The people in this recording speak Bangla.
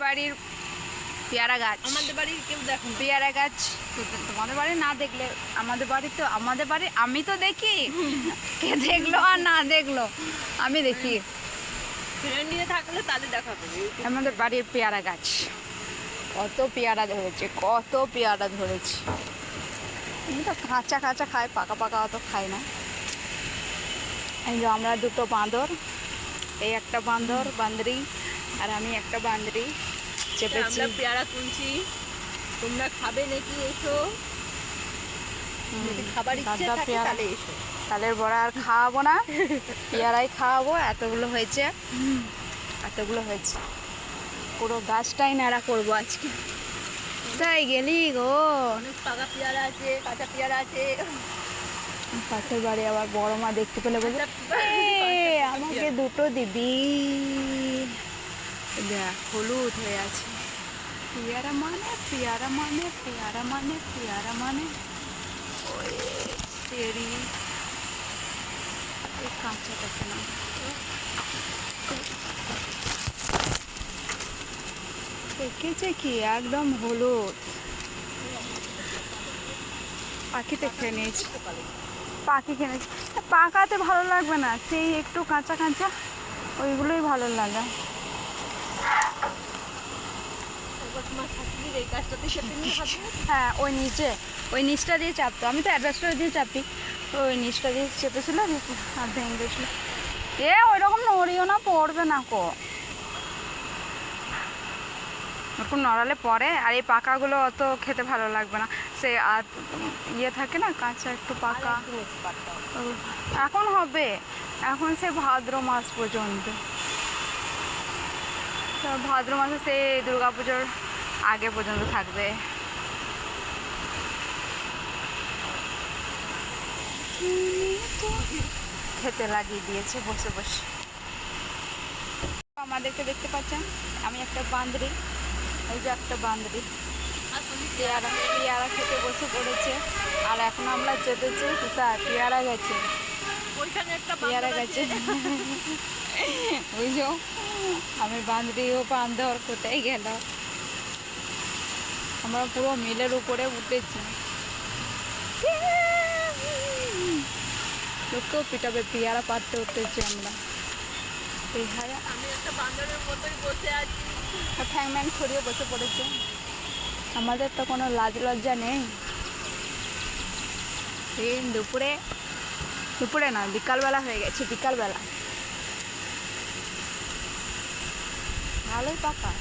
বাড়ির পেয়ারা গাছ। আমাদের বাড়ির কেউ দেখো না। পেয়ারা গাছ তোমাদের বাড়ি না দেখলে আমাদের বাড়ি আমি তো দেখি, কে দেখলো আর না দেখলো আমি দেখি। ফ্রেন্ড নিয়ে থাকলে তাদের দেখাবে। আমাদের বাড়ির পেয়ারা গাছ কত পেয়ারা ধরেছে। আমি তো কাঁচা কাঁচা খাই, পাকা পাকা অত খাই না। এই যে আমরা দুটো বাঁদর, এই একটা বান্দরি আর আমি একটা বান্দরি চেপেছি। আমরা পেয়ারা তুলছি, তোমরা খাবে নাকি এসো, যদি খাবার ইচ্ছে থাকে তাহলে এসো। তালের বড়া আর খাওয়াবো না, পেয়ারাই খাওয়াবো। এতগুলো হয়েছে পুরো গাছটাই নাড়া করবো আজকে। তাই গেলি গো, অনেক পাকা পেয়ারা আছে, কাঁচা পেয়ারা আছে। পাশের বাড়ি আবার বড় মা দেখতে পেলে বলছে আমাকে দুটো দিবি। দেখ হলুদ হয়ে আছে। পেয়ারা মানে ওই চেরি কাঁচাটাকে না পেকেছে কি একদম হলুদ। পাখিতে খেয়ে নিয়েছি, পাখি খেয়ে নিয়েছি। পাকাতে ভালো লাগবে না, সেই একটু কাঁচা কাঁচা ওইগুলোই ভালো লাগে। হ্যাঁ ওই নিচটা দিয়ে চাপতো, আমি তো অ্যাডজাস্টার দিয়ে চাপি, ওই নিচটা দিয়ে চেপেছিল আর ভেঙে গেছিল। ওই রকম নড়িও না, পড়বে না কো, একটু নড়ালে পরে। আর এই পাকাগুলো অত খেতে ভালো লাগবে না, সে আর ইয়ে থাকে না কাঁচা একটু পাকা। এখন হবে, এখন সে ভাদ্র মাস পর্যন্ত, ভাদ্র মাসে সে দুর্গাপুজোর আগে পর্যন্ত থাকবে। খেতে লাগিয়ে দিয়েছে বসে বসে। আমাদেরকে দেখতে পাচ্ছেন, আমি একটা বান্দরি, এই যে একটা বান্দরি পেয়ারা খেতে বসে পড়েছে। আর এখন আমরা চেপেছি কোথায়, পেয়ারা গেছে, পেয়ারা গেছে বুঝছো। আমি বান্দরি, ও বান্দর কোথায় গেল। আমরা পুরো মিলের উপরে উঠেছি। লোককেও পিটাবে, পেয়ারা পাড়তে উঠেছি আমরা। আমি একটা বান্দরের মতোই বসে আছি, ঠ্যাং ম্যাং ছড়িয়ে বসে পড়েছে। আমাদের তো কোনো লাজ লজ্জা নেই। দুপুরে না, বিকালবেলা হয়ে গেছে, বিকালবেলা ভালোই পাকা।